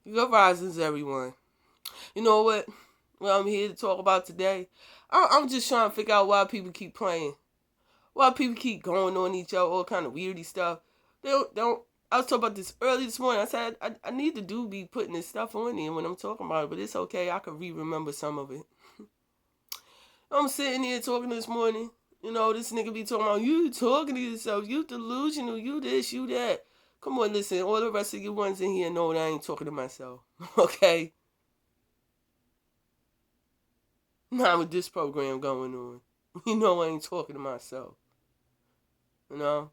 Good risings, everyone. You know what I'm here to talk about today? I'm just trying to figure out why people keep playing. Why people keep going on each other, all kind of weirdy stuff. They don't. I was talking about this early this morning. I said I need to be putting this stuff on there when I'm talking about it, but it's okay. I can remember some of it. I'm sitting here talking this morning. This nigga be talking about you talking to yourself, you delusional, you this, you that. Come on, listen. All the rest of you ones in here know that I ain't talking to myself. Okay? Not with this program going on. You know I ain't talking to myself. You know?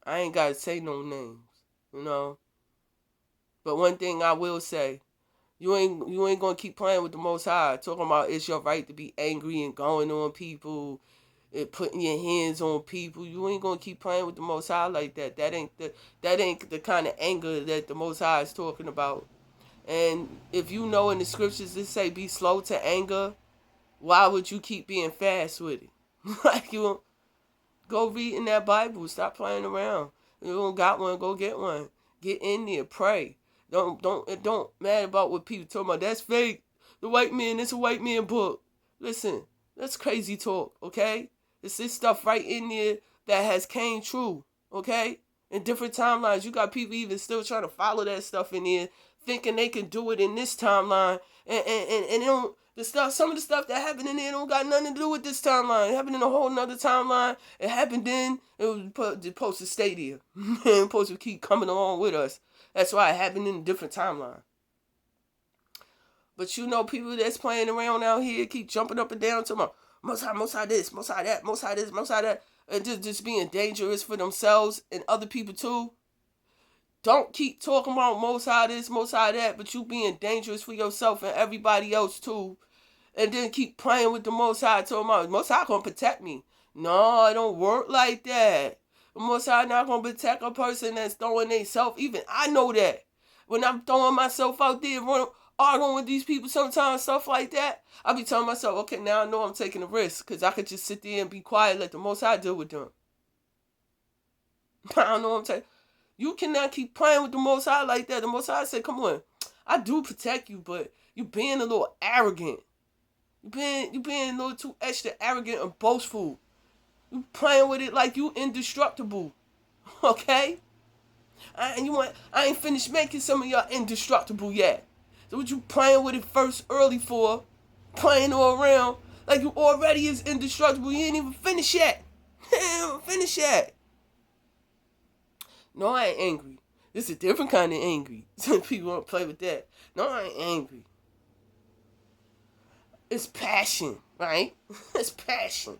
I ain't gotta say no names. You know? But one thing I will say, you ain't gonna keep playing with the Most High, talking about it's your right to be angry and going on people and putting your hands on people. You ain't gonna keep playing with the Most High like that. That ain't the kind of anger that the Most High is talking about. And if you know in the scriptures it say be slow to anger, why would you keep being fast with it? Like you go read in that Bible. Stop playing around. You don't got one, go get one. Get in there, pray. Don't matter about what people talking about. That's fake. The white man, it's a white man book. Listen, that's crazy talk, okay? It's this stuff right in there that has came true, okay? In different timelines, you got people even still trying to follow that stuff in there, thinking they can do it in this timeline, and they don't. Some of the stuff that happened in there don't got nothing to do with this timeline. It happened in a whole nother timeline. It happened then. It was supposed to stay there. It's supposed to keep coming along with us. That's why it happened in a different timeline. But people that's playing around out here keep jumping up and down to my most high this, most high that, most high this, most high that, and just being dangerous for themselves and other people too. Don't keep talking about most high this, most high that, but you being dangerous for yourself and everybody else too. And then keep playing with the Most High, talking about Most High gonna protect me. No, it don't work like that. The Most High not gonna protect a person that's throwing themselves. Even I know that. When I'm throwing myself out there, arguing with these people sometimes, stuff like that, I be telling myself, okay, now I know I'm taking a risk, because I could just sit there and be quiet, let the Most High deal with them. I don't know what I'm saying. You cannot keep playing with the Most High like that. The Most High said, come on, I do protect you, but you being a little arrogant. You being a little too extra arrogant and boastful. You playing with it like you indestructible. Okay? I ain't finished making some of y'all indestructible yet. So what you playing with it first early for? Playing all around like you already is indestructible. You ain't even finished yet. You ain't even finished yet. No, I ain't angry. This is a different kind of angry. Some people want to play with that. No, I ain't angry. It's passion, right? It's passion.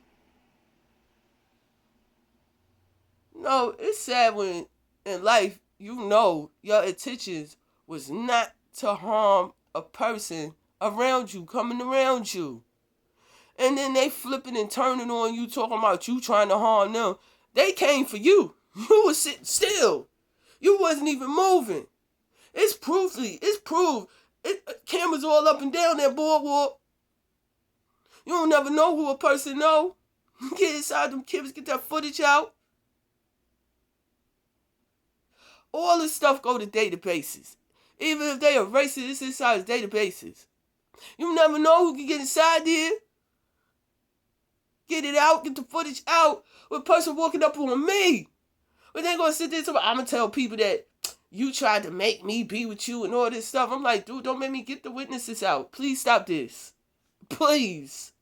No, it's sad when in life your intentions was not to harm a person around you, coming around you. And then they flipping and turning on you, talking about you trying to harm them. They came for you. You was sitting still. You wasn't even moving. It's proofly. It's proved. Cameras all up and down that boardwalk. You don't never know who a person know. Get inside them kids, get that footage out. All this stuff go to databases. Even if they erase it, it's inside databases. You never know who can get inside there. Get it out, get the footage out. With a person walking up on me. But they gonna sit there and say, I'm gonna tell people that you tried to make me be with you and all this stuff. I'm like, dude, don't make me get the witnesses out. Please stop this. Please.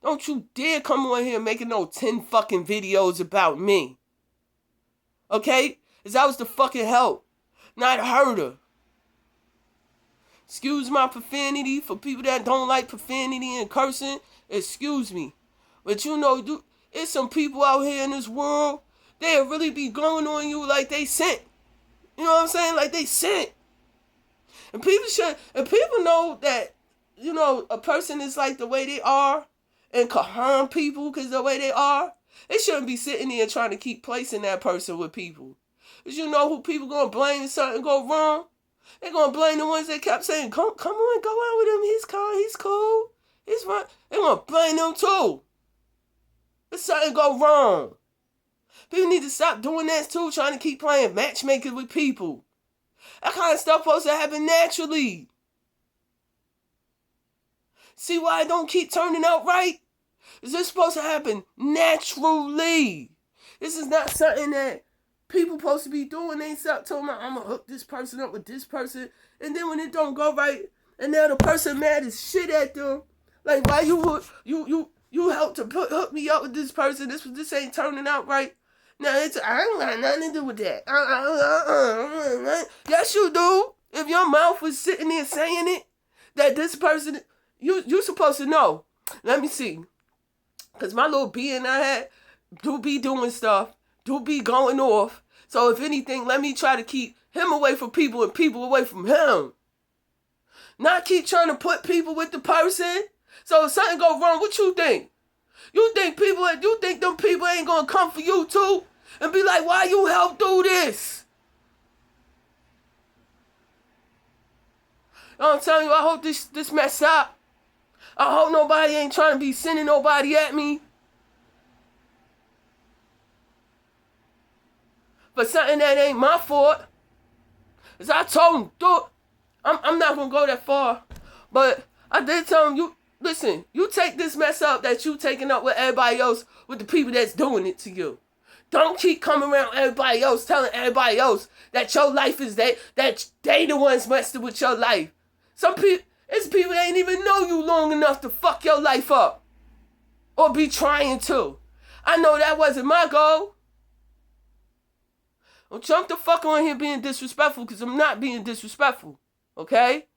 Don't you dare come on here making no 10 fucking videos about me. Okay? Because I was the fucking help, not hurt her. Excuse my profanity for people that don't like profanity and cursing. Excuse me. But dude, there's some people out here in this world, they'll really be going on you like they sent. You know what I'm saying? Like they sent. And people know that, a person is like the way they are and can harm people because the way they are. They shouldn't be sitting there trying to keep placing that person with people. Because you know who people going to blame if something go wrong? They're going to blame the ones that kept saying, come on, go out with him. He's calm, he's cool. He's fine. They're going to blame them too. If something go wrong. People need to stop doing that too, trying to keep playing matchmaker with people. That kind of stuff supposed to happen naturally. See why it don't keep turning out right? Is this supposed to happen naturally? This is not something that people supposed to be doing. They stop talking about, I'm going to hook this person up with this person. And then when it don't go right, and now the person mad as shit at them. Like, why you helped to hook me up with this person? This ain't turning out right. Now, I ain't got nothing to do with that. Yes, you do. If your mouth was sitting there saying it, that this person, you supposed to know. Let me see. Because my little being I had do be doing stuff, do be going off. So if anything, let me try to keep him away from people and people away from him. Not keep trying to put people with the person. So if something go wrong, what you think? You think them people ain't gonna come for you too? And be like, why you help do this? I'm telling you, I hope this mess up. I hope nobody ain't trying to be sending nobody at me for something that ain't my fault. As I told him, dude, I'm not going to go that far. But I did tell him, listen, you take this mess up that you taking up with everybody else, with the people that's doing it to you. Don't keep coming around everybody else, telling everybody else that your life is that they the ones messing with your life. It's people that ain't even know you long enough to fuck your life up. Or be trying to. I know that wasn't my goal. Don't jump the fuck on here being disrespectful, because I'm not being disrespectful. Okay?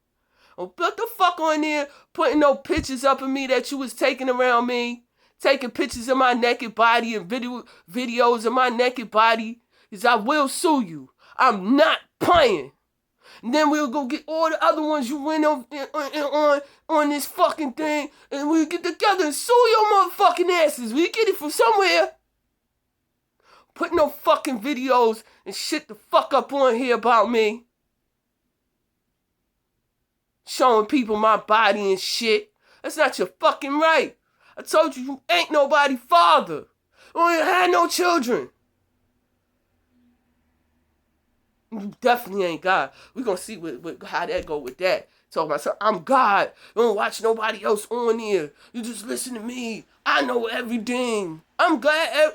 Don't put the fuck on there putting no pictures up of me that you was taking around me. Taking pictures of my naked body and videos of my naked body. Because I will sue you. I'm not playing. And then we'll go get all the other ones you went on this fucking thing, and we'll get together and sue your motherfucking asses. We get it from somewhere. Put no fucking videos and shit the fuck up on here about me. Showing people my body and shit. That's not your fucking right. I told you ain't nobody father. You ain't had no children. You definitely ain't God. We're going to see how that go with that. Talking about, I'm God. You don't watch nobody else on here. You just listen to me. I know everything. I'm glad.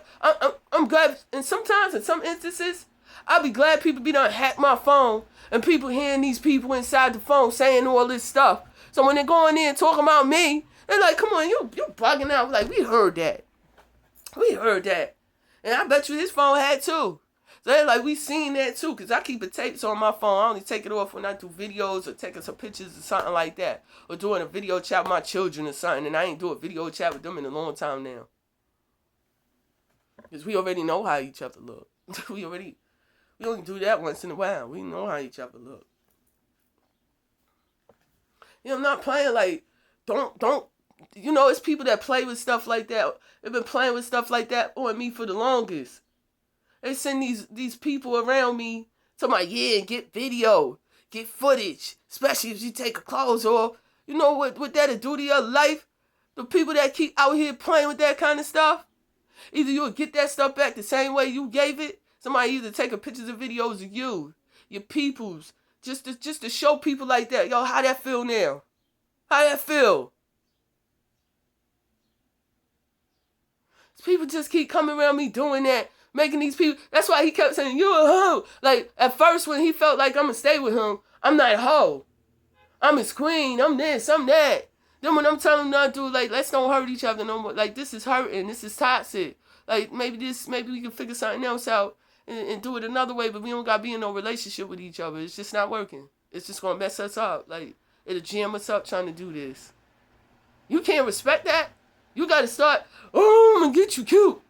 I'm glad. And sometimes, in some instances, I'll be glad people be done hack my phone and people hearing these people inside the phone saying all this stuff. So when they go in there and talking about me, they're like, come on, you bugging out. Like, we heard that. We heard that. And I bet you his phone had too. So they're like, we seen that too, because I keep the tapes on my phone. I only take it off when I do videos or taking some pictures or something like that. Or doing a video chat with my children or something. And I ain't do a video chat with them in a long time now. Because we already know how each other look. We only do that once in a while. We know how each other look. You know, I'm not playing like, don't, you know, it's people that play with stuff like that. They've been playing with stuff like that on me for the longest. They send these people around me to my get video, get footage, especially if you take your clothes off. You know what that'll do to your life? The people that keep out here playing with that kind of stuff, either you'll get that stuff back the same way you gave it. Somebody either taking pictures and videos of you, your peoples, just to show people like that. Yo, how that feel now? How that feel? People just keep coming around me doing that. Making these people, that's why he kept saying, you a hoe. Like, at first when he felt like I'm going to stay with him, I'm not a hoe. I'm his queen, I'm this, I'm that. Then when I'm telling him not to do, like, let's don't hurt each other no more. Like, this is hurting, this is toxic. Like, maybe we can figure something else out and do it another way, but we don't got to be in no relationship with each other. It's just not working. It's just going to mess us up. Like, it'll jam us up trying to do this. You can't respect that. You got to start, I'm going to get you cute.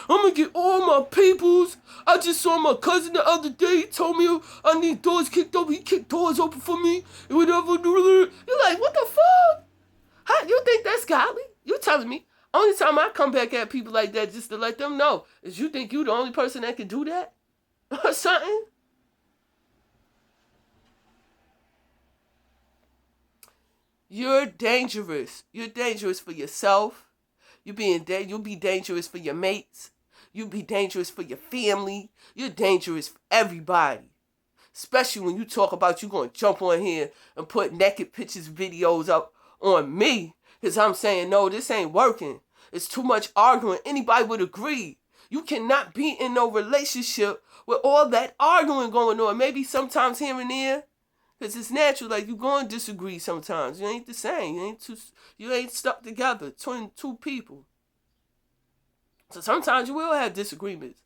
I'm gonna get all my peoples. I just saw my cousin the other day. He told me I need doors kicked open. He kicked doors open for me. And whatever. You're like, what the fuck? How you think that's godly? You telling me? Only time I come back at people like that just to let them know is you think you the only person that can do that? Or something? You're dangerous. You're dangerous for yourself. You'll be dangerous for your mates. You be dangerous for your family. You're dangerous for everybody. Especially when you talk about you going to jump on here and put naked pictures, videos up on me. Because I'm saying, no, this ain't working. It's too much arguing. Anybody would agree. You cannot be in no relationship with all that arguing going on. Maybe sometimes here and there. Because it's natural. Like, you're going to disagree sometimes. You ain't the same. You ain't stuck together. Two people. So sometimes you will have disagreements.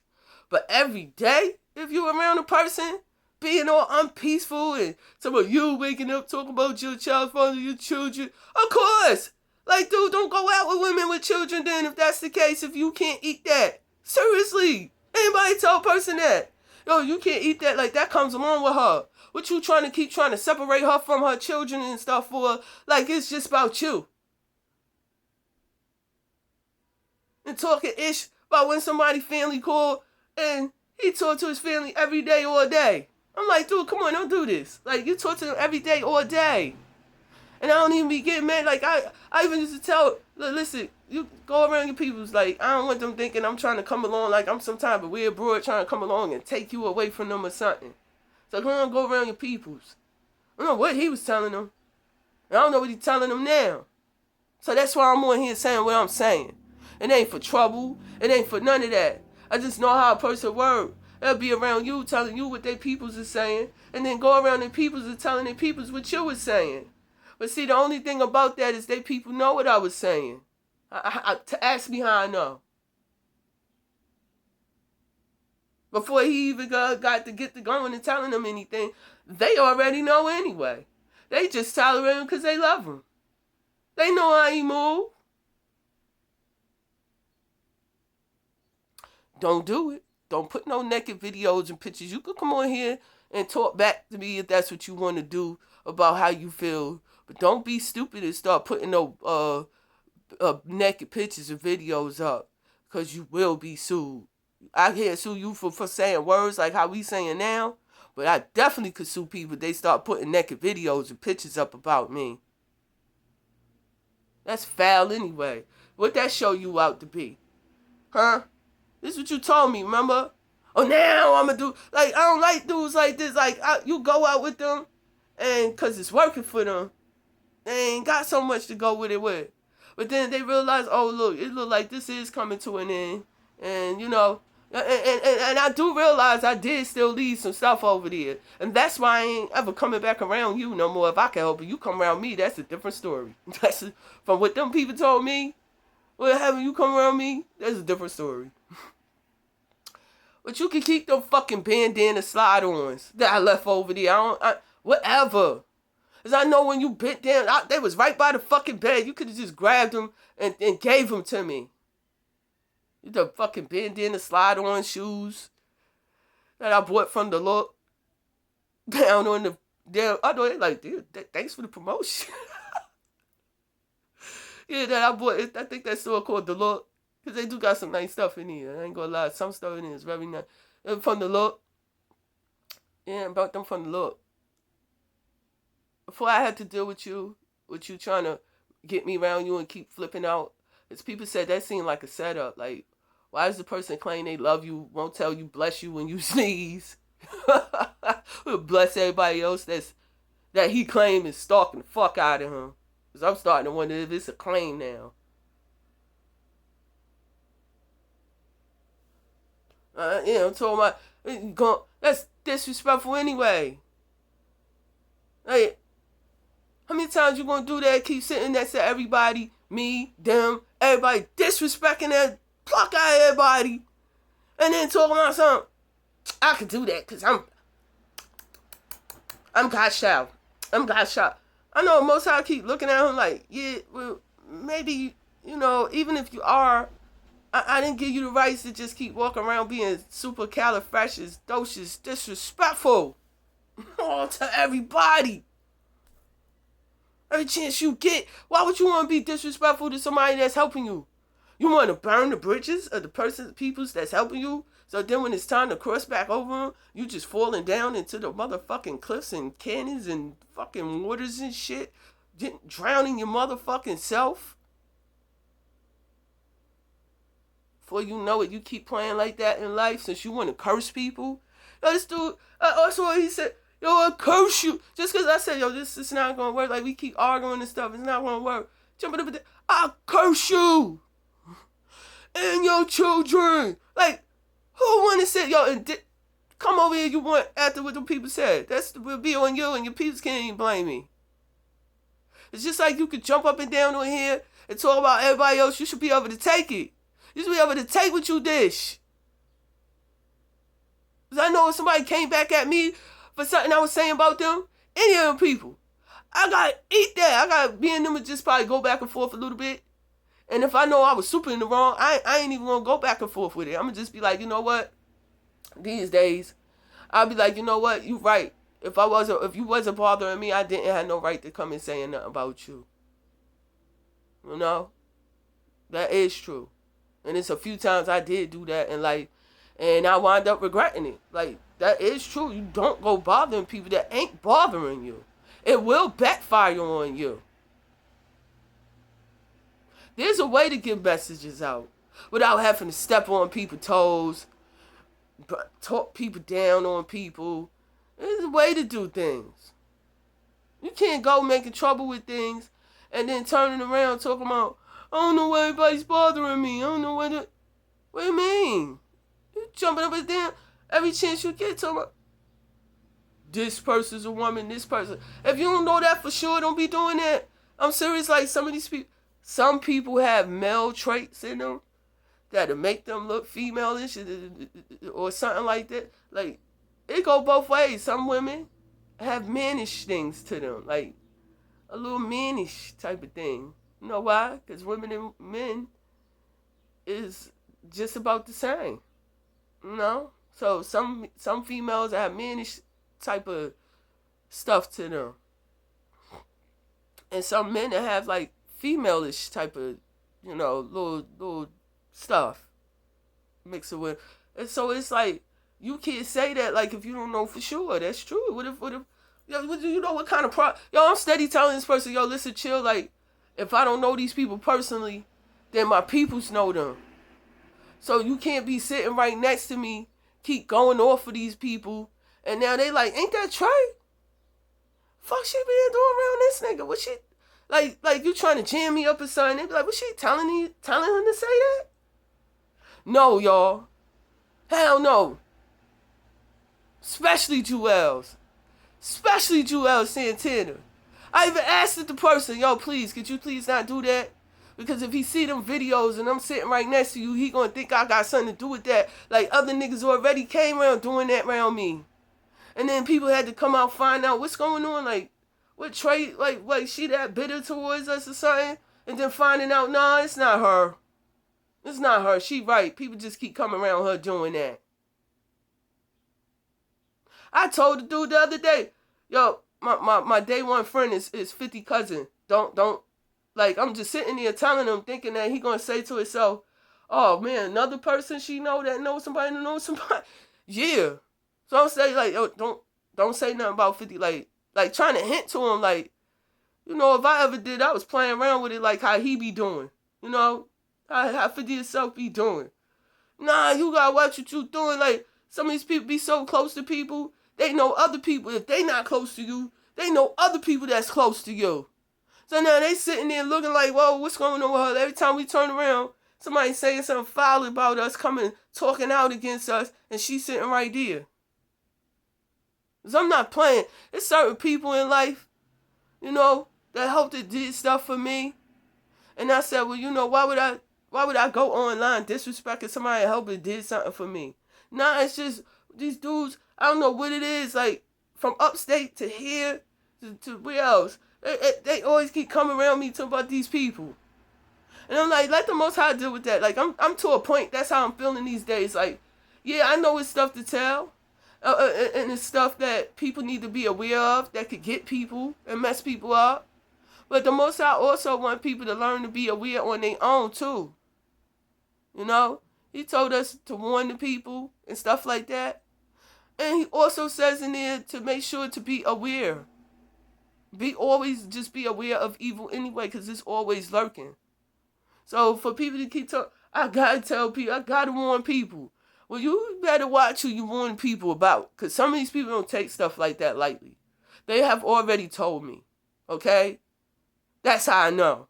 But every day, if you're around a person being all unpeaceful and some of you waking up talking about your child's father, your children, of course. Like, dude, don't go out with women with children then if that's the case, if you can't eat that. Seriously. Anybody tell a person that? Yo, you can't eat that. Like, that comes along with her. What you trying to separate her from her children and stuff for? Like, it's just about you. And talking ish about when somebody family called and he talked to his family every day, all day. I'm like, dude, come on, don't do this. Like, you talk to them every day, all day. And I don't even be getting mad. Like, I even used to tell, listen, you go around your peoples. Like, I don't want them thinking I'm trying to come along like I'm some type of weird broad trying to come along and take you away from them or something. So come on, go around your peoples. I don't know what he was telling them. I don't know what he's telling them now. So that's why I'm on here saying what I'm saying. It ain't for trouble. It ain't for none of that. I just know how a person works. They'll be around you telling you what their peoples are saying, and then go around their peoples and telling their peoples what you was saying. But see, the only thing about that is they people know what I was saying. To ask me how I know. Before he even got to get to going and telling them anything, they already know anyway. They just tolerate him because they love him. They know how he move. Don't do it. Don't put no naked videos and pictures. You could come on here and talk back to me if that's what you want to do about how you feel. But don't be stupid and start putting no naked pictures and videos up. Because you will be sued. I can't sue you for saying words like how we saying now. But I definitely could sue people if they start putting naked videos and pictures up about me. That's foul anyway. What that show you out to be? Huh? This is what you told me, remember? Oh, now I'm going to do... Like, I don't like dudes like this. Like, you go out with them, and because it's working for them, they ain't got so much to go with it with. But then they realize, oh, look, it look like this is coming to an end. And, you know, and I do realize I did still leave some stuff over there. And that's why I ain't ever coming back around you no more. If I can help it, you come around me, that's a different story. From what them people told me, well, having you come around me, that's a different story. But you can keep them fucking bandana slide-ons that I left over there. Whatever. Because I know when you bent down, they was right by the fucking bed. You could have just grabbed them and gave them to me. The fucking bandana slide-on shoes that I bought from the look. Down on the... I know they like, dude, thanks for the promotion. Yeah, that I bought. I think that store called The Look. Because they do got some nice stuff in here. I ain't gonna lie. Some stuff in here is very nice. From The Look. Yeah, about them from The Look. Before I had to deal with you trying to get me around you and keep flipping out, as people said, that seemed like a setup. Like, why does the person claim they love you, won't tell you bless you when you sneeze? Bless everybody else that he claimed is stalking the fuck out of him. Because I'm starting to wonder if it's a claim now. I'm talking about, that's disrespectful anyway. Like, how many times you gonna do that? Keep sitting next to everybody, me, them, everybody, disrespecting that, pluck out everybody, and then talking about something. I can do that because I'm God's child. I'm God's child. I know most I keep looking at him like, yeah, well, maybe, even if you are, I didn't give you the rights to just keep walking around being supercalifragilistic, disrespectful to everybody. Every chance you get, why would you want to be disrespectful to somebody that's helping you? You want to burn the bridges of the peoples that's helping you? So then when it's time to cross back over them, you just falling down into the motherfucking cliffs and canyons and fucking waters and shit, drowning your motherfucking self? before you know it, you keep playing like that in life since you want to curse people. Yo, this dude, also he said, yo, I curse you. Just because I said, yo, this is not going to work. Like, we keep arguing and stuff. It's not going to work. Jumping up and down. I curse you and your children. Like, who want to say, yo, and come over here, you want, after what the people said. That's will be on you, and your people can't even blame me. It's just like you could jump up and down on here and talk about everybody else. You should be able to take it. You should be able to take what you dish. Because I know if somebody came back at me for something I was saying about them, any of them people, I got to eat that. I got to be in them and just probably go back and forth a little bit. And if I know I was super in the wrong, I ain't even going to go back and forth with it. I'm going to just be like, you know what? These days, I'll be like, you know what? You right. If you wasn't bothering me, I didn't have no right to come and say nothing about you. You know? That is true. And it's a few times I did do that and I wind up regretting it. Like, that is true. You don't go bothering people that ain't bothering you. It will backfire on you. There's a way to get messages out without having to step on people's toes, talk people down on people. There's a way to do things. You can't go making trouble with things and then turning around talking about, I don't know why everybody's bothering me. I don't know what do you mean? You jumping up and down every chance you get talking about, this person's a woman, this person. If you don't know that for sure, don't be doing that. I'm serious, like some people have male traits in them that'll make them look female-ish or something like that. Like, it go both ways. Some women have mannish things to them, like a little mannish type of thing. You know why? Because women and men is just about the same. You know? So some females have mannish type of stuff to them. And some men that have like female-ish type of, you know, little stuff mixed with. And so it's like, you can't say that like if you don't know for sure. That's true. What if yo, you know what kind of yo, I'm steady telling this person, yo, listen, chill, like, if I don't know these people personally, then my peoples know them. So you can't be sitting right next to me, keep going off for these people, and now they like, ain't that Trey? Fuck she been doing around this nigga? What she like you trying to jam me up or something? They be like, what she telling him to say that? No, y'all. Hell no. Especially Jewels Santana. I even asked the person, yo, please, could you please not do that? Because if he see them videos and I'm sitting right next to you, he gonna think I got something to do with that. Like, other niggas already came around doing that around me. And then people had to come out, find out what's going on, like, what Trey, like she that bitter towards us or something? And then finding out, nah, it's not her. It's not her. She right. People just keep coming around her doing that. I told the dude the other day, yo, my day one friend is 50 cousin. Don't, like, I'm just sitting there telling him, thinking that he gonna say to himself, oh man, another person she know that knows somebody that knows somebody. Yeah. So I'm saying, like, yo, don't say nothing about 50, like trying to hint to him, like, you know, if I ever did, I was playing around with it like how he be doing. You know? How 50 yourself be doing. Nah, you gotta watch what you doing. Like, some of these people be so close to people, they know other people. If they not close to you, they know other people that's close to you. So now they sitting there looking like, whoa, what's going on with her? Every time we turn around, somebody saying something foul about us, coming, talking out against us, and she's sitting right there. Because I'm not playing. There's certain people in life, you know, that hope that did stuff for me. And I said, well, you know, why would I go online disrespecting somebody that helped and did something for me? Nah, it's just these dudes, I don't know what it is, like, from upstate to here to where else. They always keep coming around me talking about these people. And I'm like, let the Most High deal with that. Like, I'm to a point, that's how I'm feeling these days. Like, yeah, I know it's stuff to tell. And it's stuff that people need to be aware of that could get people and mess people up. But the Most High also want people to learn to be aware on their own, too. You know? He told us to warn the people and stuff like that. And he also says in there to make sure to be aware. Just be aware of evil anyway, because it's always lurking. So for people to keep talking, I gotta tell people, I gotta warn people. Well, you better watch who you warn people about, because some of these people don't take stuff like that lightly. They have already told me, okay? That's how I know.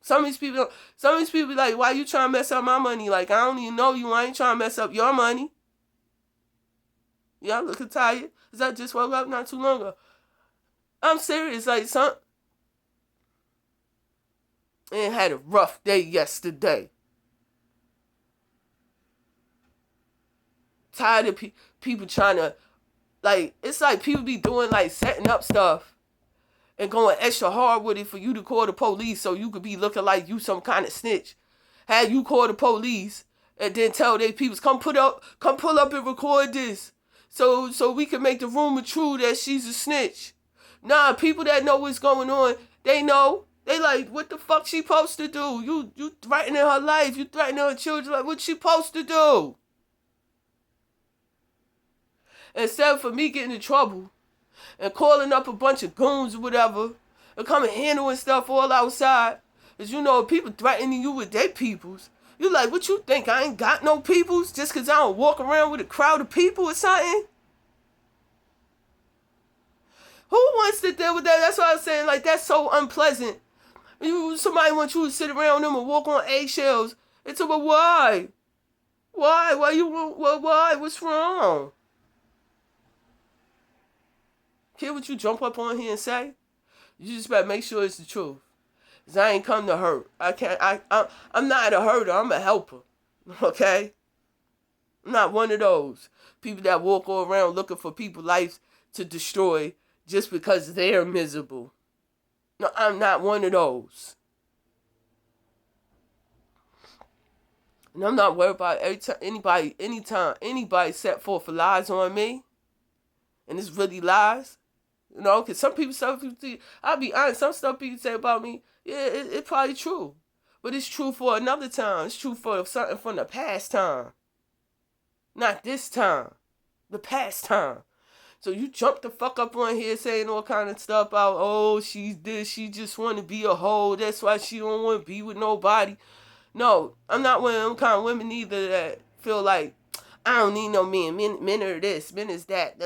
Some of these people be like, why you trying to mess up my money? Like, I don't even know you. I ain't trying to mess up your money. Yeah, I'm looking tired. Because I just woke up not too long ago. I'm serious. Like, and had a rough day yesterday. Tired of people trying to, like, it's like people be doing, like, setting up stuff and going extra hard with it for you to call the police so you could be looking like you some kind of snitch. Had you call the police and then tell they people, come pull up and record this so we can make the rumor true that she's a snitch. Nah, people that know what's going on, they know. They like, what the fuck she supposed to do? You threatening her life. You threatening her children. Like, what she supposed to do? Instead for me getting in trouble and calling up a bunch of goons or whatever and coming handling stuff all outside. Because, you know, people threatening you with their peoples. You like, what you think? I ain't got no peoples just because I don't walk around with a crowd of people or something? Who wants to deal with that? That's what I was saying. Like, that's so unpleasant. Somebody wants you to sit around them and walk on eggshells. It's about why? Why? Why? What's wrong? Hear what you jump up on here and say? You just better make sure it's the truth. Cause I ain't come to hurt. I'm not a hurter. I'm a helper. Okay? I'm not one of those people that walk all around looking for people's lives to destroy just because they're miserable. No, I'm not one of those. And I'm not worried about anytime anybody set forth for lies on me. And it's really lies. You know, because some people, I'll be honest, some stuff people say about me, yeah, it's probably true. But it's true for another time. It's true for something from the past time. Not this time. The past time. So you jump the fuck up on here saying all kind of stuff about, oh, she's this, she just want to be a hoe. That's why she don't want to be with nobody. No, I'm not one of them kind of women either that feel like, I don't need no men. Men are this, men is that.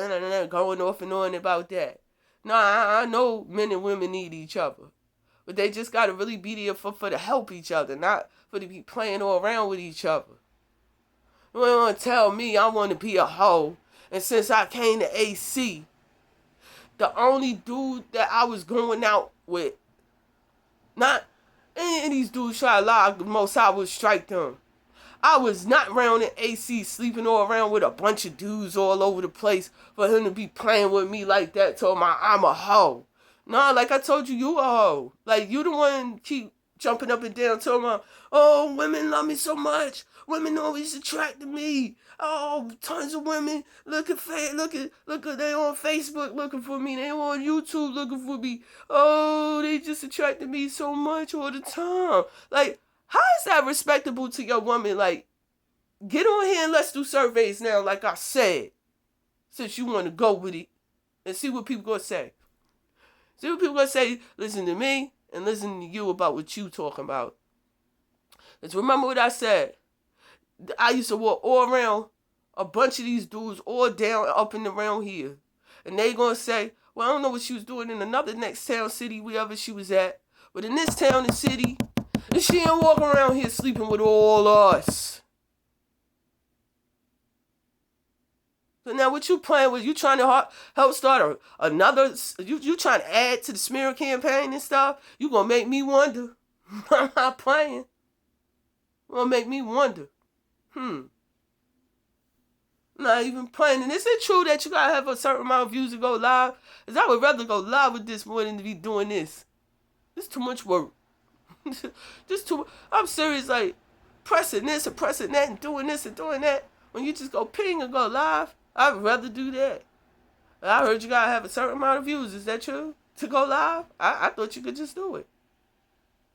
Going off and on about that. No, I know men and women need each other. But they just got to really be there for to help each other, not for to be playing all around with each other. You want to tell me I want to be a hoe, and since I came to AC, the only dude that I was going out with, not any of these dudes try to lie, the most I would strike them. I was not around in AC sleeping all around with a bunch of dudes all over the place for him to be playing with me like that. Told me I'm a hoe. Nah, like I told you, you a hoe. Like, you the one keep jumping up and down talking about, oh, women love me so much. Women always attracted me. Oh, tons of women look at they on Facebook looking for me. They on YouTube looking for me. Oh, they just attracted me so much all the time. Like, how is that respectable to your woman? Like, get on here and let's do surveys now, like I said. Since you want to go with it. And see what people going to say. See what people going to say. Listen to me and listen to you about what you talking about. Let's remember what I said. I used to walk all around a bunch of these dudes all down up and around here. And they going to say, well, I don't know what she was doing in another next town, city, wherever she was at. But in this town and city, and she ain't walking around here sleeping with all us. So now what you playing with? You trying to help start another, you trying to add to the smear campaign and stuff? You going to make me wonder. I'm not playing. You going to make me wonder. Not even playing. And is it true that you got to have a certain amount of views to go live? Because I would rather go live with this more than to be doing this. It's too much work. Just too. I'm serious, like pressing this and pressing that and doing this and doing that. When you just go ping and go live, I'd rather do that. I heard you gotta have a certain amount of views. Is that true? To go live? I thought you could just do it.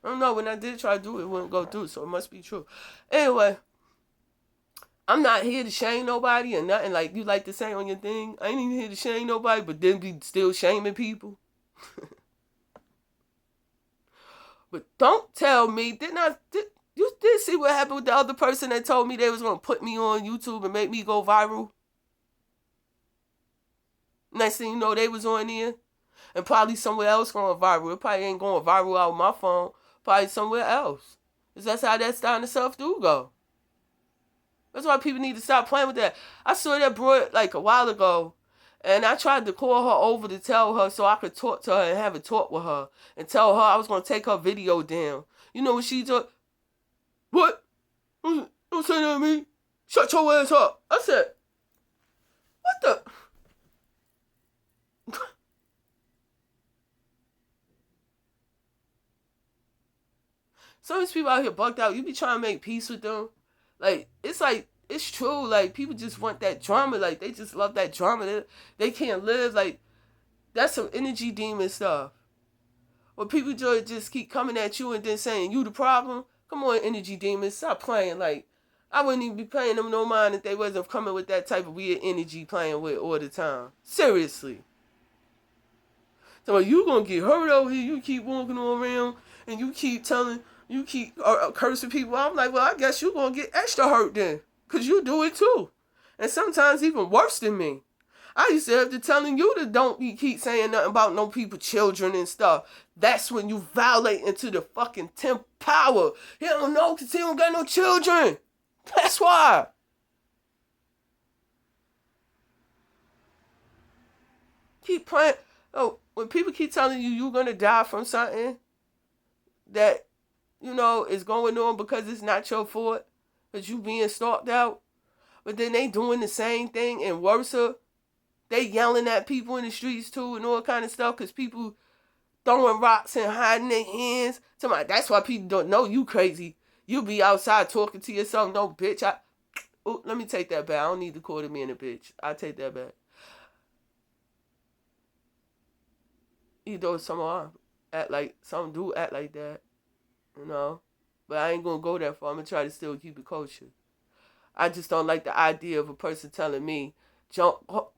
I don't know. When I did try to do it, it wouldn't go through, so it must be true. Anyway, I'm not here to shame nobody or nothing like you like to say on your thing. I ain't even here to shame nobody, but then be still shaming people. But don't tell me, You did see what happened with the other person that told me they was gonna put me on YouTube and make me go viral? Next thing you know, they was on there and probably somewhere else going viral. It probably ain't going viral out of my phone. Probably somewhere else. Cause that's how that starting stuff do go. That's why people need to stop playing with that. I saw that broad like a while ago, and I tried to call her over to tell her so I could talk to her and have a talk with her and tell her I was gonna take her video down. You know what she did? What? Don't say that to me. Shut your ass up. I said, what the? Some of these people out here bugged out. You be trying to make peace with them. Like, it's true. Like, people just want that drama. Like, they just love that drama. They can't live. Like, that's some energy demon stuff. When people just keep coming at you and then saying, you the problem. Come on, energy demons. Stop playing. Like, I wouldn't even be paying them no mind if they wasn't coming with that type of weird energy playing with all the time. Seriously. So you gonna get hurt over here. You keep walking around and you keep cursing people. I'm like, well, I guess you gonna get extra hurt then, cause you do it too, and sometimes even worse than me. I used to have to telling you to don't keep saying nothing about no people, children and stuff. That's when you violate into the fucking 10th power. He don't know cause he don't got no children. That's why. Keep playing. Oh, when people keep telling you you're gonna die from something that is going on because it's not your fault, because you being stalked out, but then they doing the same thing and worse. They yelling at people in the streets too and all kind of stuff because people throwing rocks and hiding their hands. Somebody, that's why people don't know you crazy. You be outside talking to yourself. No, bitch. Let me take that back. I don't need to call me in a bitch. I take that back. Even though some do act like that, but I ain't gonna go that far. I'm gonna try to still keep it kosher. I just don't like the idea of a person telling me,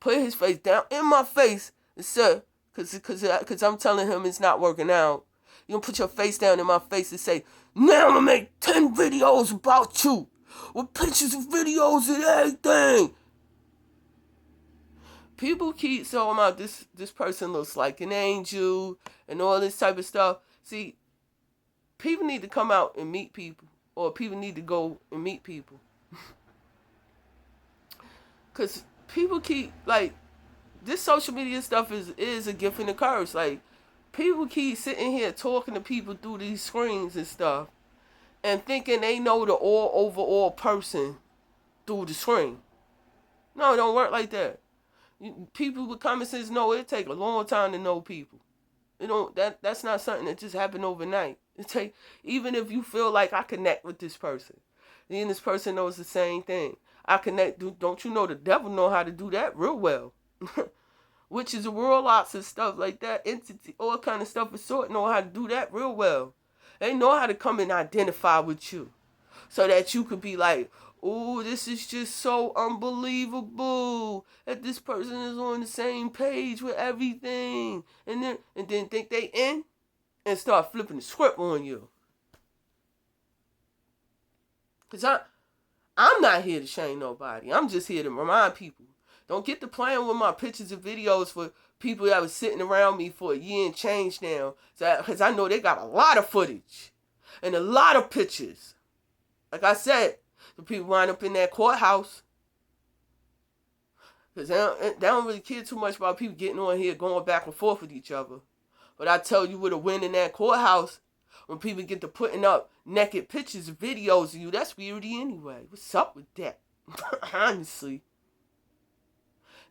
put his face down in my face and say, cause I'm telling him it's not working out. You gonna put your face down in my face and say, now I'm gonna make 10 videos about you with pictures and videos and everything. People keep talking about this person looks like an angel and all this type of stuff. See, people need to come out and meet people, or people need to go and meet people. Because people keep, like, this social media stuff is a gift and a curse. Like, people keep sitting here talking to people through these screens and stuff and thinking they know the overall person through the screen. No, it don't work like that. People with common sense know it take a long time to know people. That's not something that just happened overnight. Even if you feel like I connect with this person, then this person knows the same thing. I connect. Don't you know the devil know how to do that real well? Witches and warlocks and stuff like that, entity, all kind of stuff of sort know how to do that real well. They know how to come and identify with you, so that you could be like, oh, this is just so unbelievable that this person is on the same page with everything, and then think they in and start flipping the script on you. Cause I'm not here to shame nobody. I'm just here to remind people. Don't get to playing with my pictures and videos for people that was sitting around me for a year and change now. Because I know they got a lot of footage and a lot of pictures. Like I said, the people wind up in that courthouse. Because they don't really care too much about people getting on here going back and forth with each other. But I tell you what, a win in that courthouse, when people get to putting up naked pictures and videos of you, that's weirdy anyway. What's up with that? Honestly.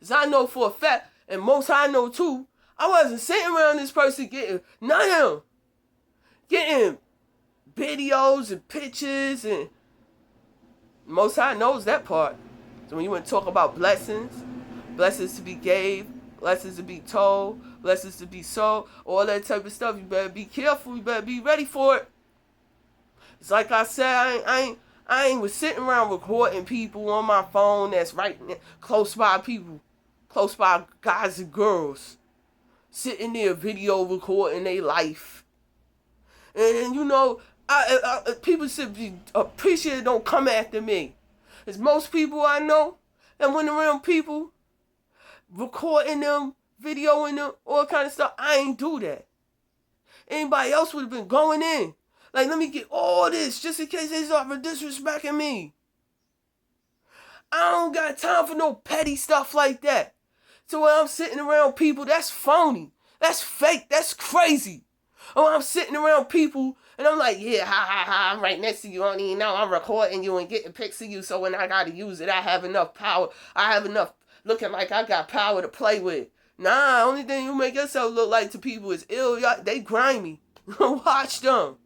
As I know for a fact, and most I know too, I wasn't sitting around this person getting videos and pictures, and most I knows that part. So when you want to talk about blessings to be gave, blessings to be told, blessings to be sold, all that type of stuff, you better be careful, you better be ready for it. It's like I said, I ain't was sitting around recording people on my phone that's right close by people, close by guys and girls, sitting there video recording their life. And People should be appreciative. Don't come after me. As most people I know that went around people recording them, videoing them, all kind of stuff. I ain't do that. Anybody else would have been going in. Like, let me get all this just in case they start disrespecting me. I don't got time for no petty stuff like that. So when I'm sitting around people, that's phony. That's fake. That's crazy. Or I'm sitting around people and I'm like, yeah, ha ha ha, I'm right next to you. I don't even know I'm recording you and getting pics of you. So when I gotta use it, I have enough power. I have enough looking like I got power to play with. Nah, only thing you make yourself look like to people is ill. They grimy. Watch them.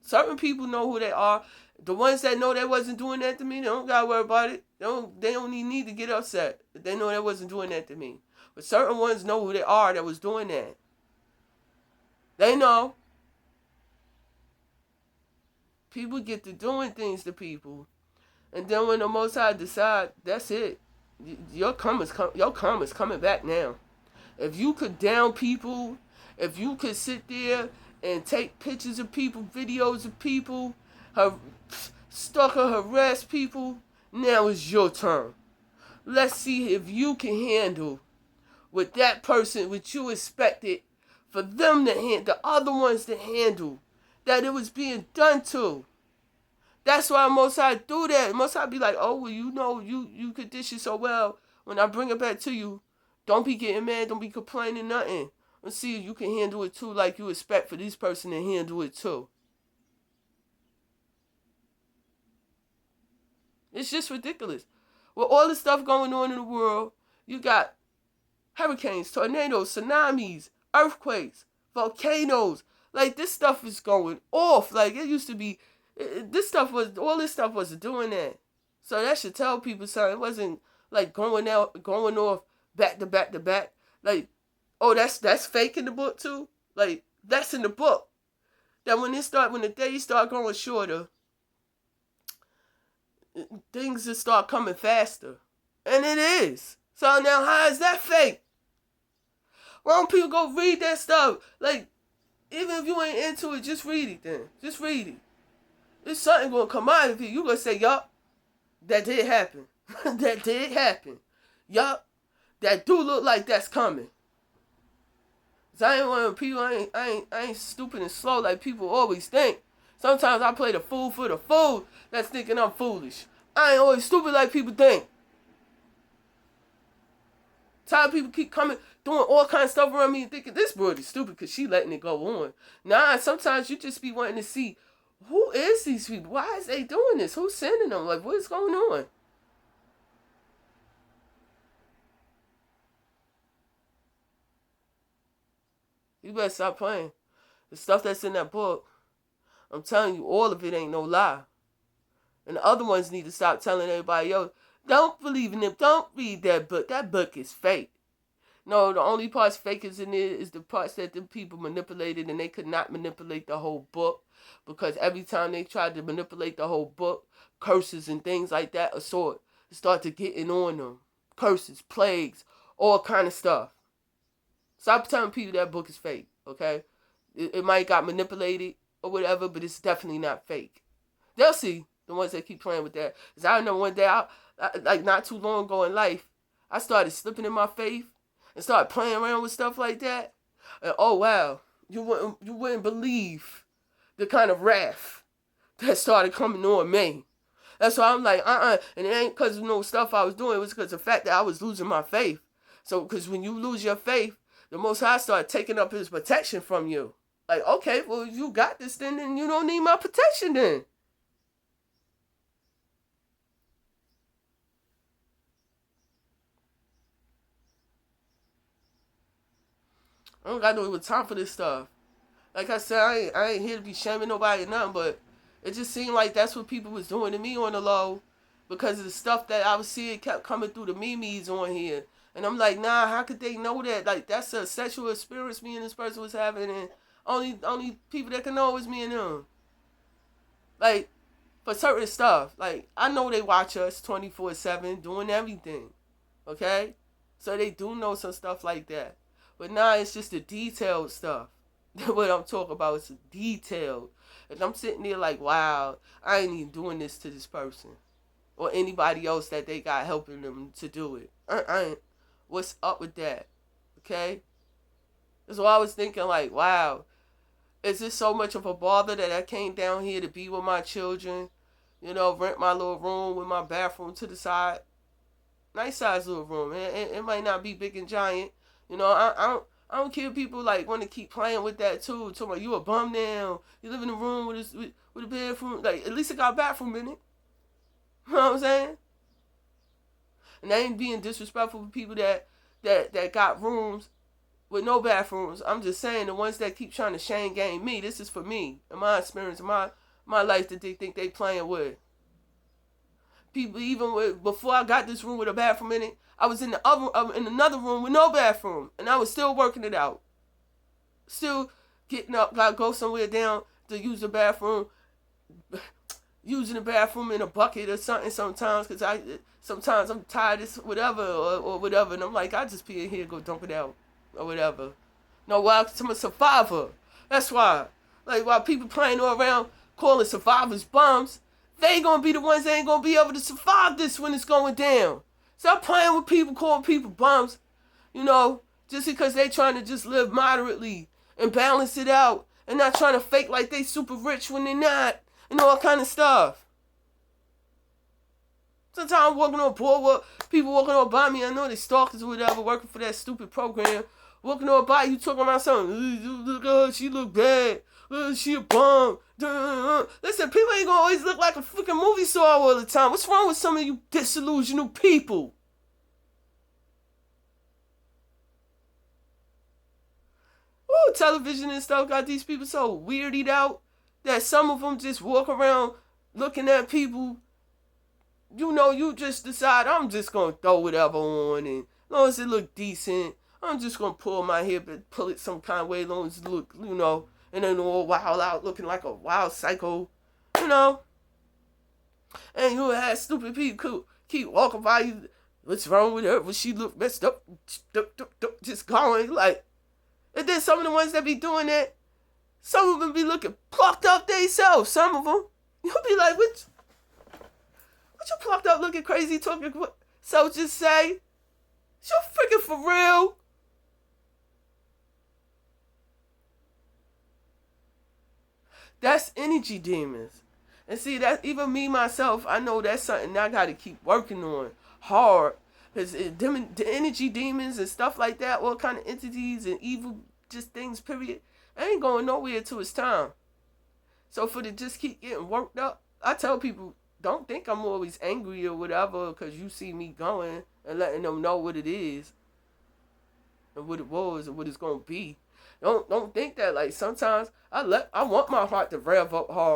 Certain people know who they are. The ones that know they wasn't doing that to me, they don't gotta worry about it. They don't even need to get upset. They know they wasn't doing that to me. But certain ones know who they are that was doing that. They know. People get to doing things to people. And then when the Most High decide, that's it. Your karma's coming back now. If you could down people, if you could sit there and take pictures of people, videos of people, stalker, harass people, now is your turn. Let's see if you can handle what that person, what you expected for them to handle, the other ones to handle, that it was being done to. That's why Most High do that. Most High be like, oh, well, you know, you could dish it so well. When I bring it back to you, don't be getting mad, don't be complaining, nothing. Let's see if you can handle it too, like you expect for this person to handle it too. It's just ridiculous. With all the stuff going on in the world, you got hurricanes, tornadoes, tsunamis, earthquakes, volcanoes. Like, this stuff is going off. Like, it used to be, all this stuff was doing that. So that should tell people something. It wasn't like going off back to back to back. Like, oh, that's fake in the book too? Like, that's in the book. That when the days start growing shorter, things just start coming faster. And it is. So now how is that fake? Why don't people go read that stuff? Like, even if you ain't into it, just read it then. Just read it. There's something gonna come out of it. You gonna say, yup, that did happen. That did happen. Yup, that do look like that's coming. Cause I ain't one of people, I ain't stupid and slow like people always think. Sometimes I play the fool for the fool that's thinking I'm foolish. I ain't always stupid like people think. Tired of people keep coming, doing all kinds of stuff around me and thinking this bird is stupid because she letting it go on. Nah, sometimes you just be wanting to see, who is these people? Why is they doing this? Who's sending them? Like, what is going on? You better stop playing. The stuff that's in that book, I'm telling you, all of it ain't no lie. And the other ones need to stop telling everybody, yo, don't believe in them. Don't read that book. That book is fake. No, the only parts fake is in it is the parts that the people manipulated, and they could not manipulate the whole book, because every time they tried to manipulate the whole book, curses and things like that start to getting on them. Curses, plagues, all kind of stuff. Stop telling people that book is fake, okay? It might got manipulated or whatever, but it's definitely not fake. They'll see, the ones that keep playing with that. Because I know one day, like not too long ago in life, I started slipping in my faith and started playing around with stuff like that. And oh wow, you wouldn't believe the kind of wrath that started coming on me. That's why I'm like, and it ain't because of no stuff I was doing. It was because of the fact that I was losing my faith. So, because when you lose your faith, the Most High started taking up his protection from you. Like, okay, well, if you got this, then you don't need my protection then. I don't got no time for this stuff. Like I said, I ain't here to be shaming nobody or nothing, but it just seemed like that's what people was doing to me on the low, because of the stuff that I was seeing kept coming through the memes on here. And I'm like, nah, how could they know that? Like, that's a sexual experience me and this person was having, and only people that can know is me and them. Like, for certain stuff. Like, I know they watch us 24/7 doing everything. Okay? So they do know some stuff like that. But now it's just the detailed stuff. What I'm talking about is detailed. And I'm sitting there like, wow, I ain't even doing this to this person or anybody else that they got helping them to do it. I ain't. What's up with that? Okay? That's why I was thinking like, wow, is this so much of a bother that I came down here to be with my children? You know, rent my little room with my bathroom to the side. Nice size little room. It might not be big and giant. You know, I don't care if people like want to keep playing with that too. Talking about you a bum now. You live in a room with a bathroom. Like at least it got a bathroom in it. You know what I'm saying? And I ain't being disrespectful to people that got rooms with no bathrooms. I'm just saying the ones that keep trying to shame game me. This is for me and my experience, my life that they think they playing with. People even before I got this room with a bathroom in it, I was in the other in another room with no bathroom, and I was still working it out. Still getting up, gotta go somewhere down to use the bathroom, using the bathroom in a bucket or something sometimes, because sometimes I'm tired of whatever or whatever, and I'm like, I just be in here, go dump it out or whatever. No, why? I'm a survivor. That's why. Like, while people playing all around calling survivors bums, they ain't gonna be the ones that ain't gonna be able to survive this when it's going down. Stop playing with people, calling people bums, you know, just because they trying to just live moderately and balance it out and not trying to fake like they super rich when they're not and all kind of stuff. Sometimes I'm walking on board with people walking on by me. I know they stalkers or whatever, working for that stupid program. Walking on by you talking about something. Look at her, she look bad. She a bum. Listen, people ain't gonna always look like a freaking movie star all the time. What's wrong with some of you disillusioned people? Ooh, television and stuff got these people so weirded out that some of them just walk around looking at people. You know, you just decide, I'm just gonna throw whatever on, and as long as it look decent, I'm just gonna pull my hip and pull it some kind of way, as long as it look, you know, and then all wild out, looking like a wild psycho, you know. And you have stupid people keep walking by you. What's wrong with her? Well, she look messed up, just going like. And then some of the ones that be doing that, some of them be looking plucked up themselves. Some of them, you'll be like, what you plucked up looking crazy talking? So just say, you freaking for real? That's energy demons. And see, that even me myself, I know that's something I got to keep working on hard. Because the energy demons and stuff like that, all kind of entities and evil just things, period, ain't going nowhere till it's time. So for to just keep getting worked up, I tell people, don't think I'm always angry or whatever because you see me going and letting them know what it is and what it was and what it's going to be. Don't think that, like, sometimes I want my heart to rev up hard.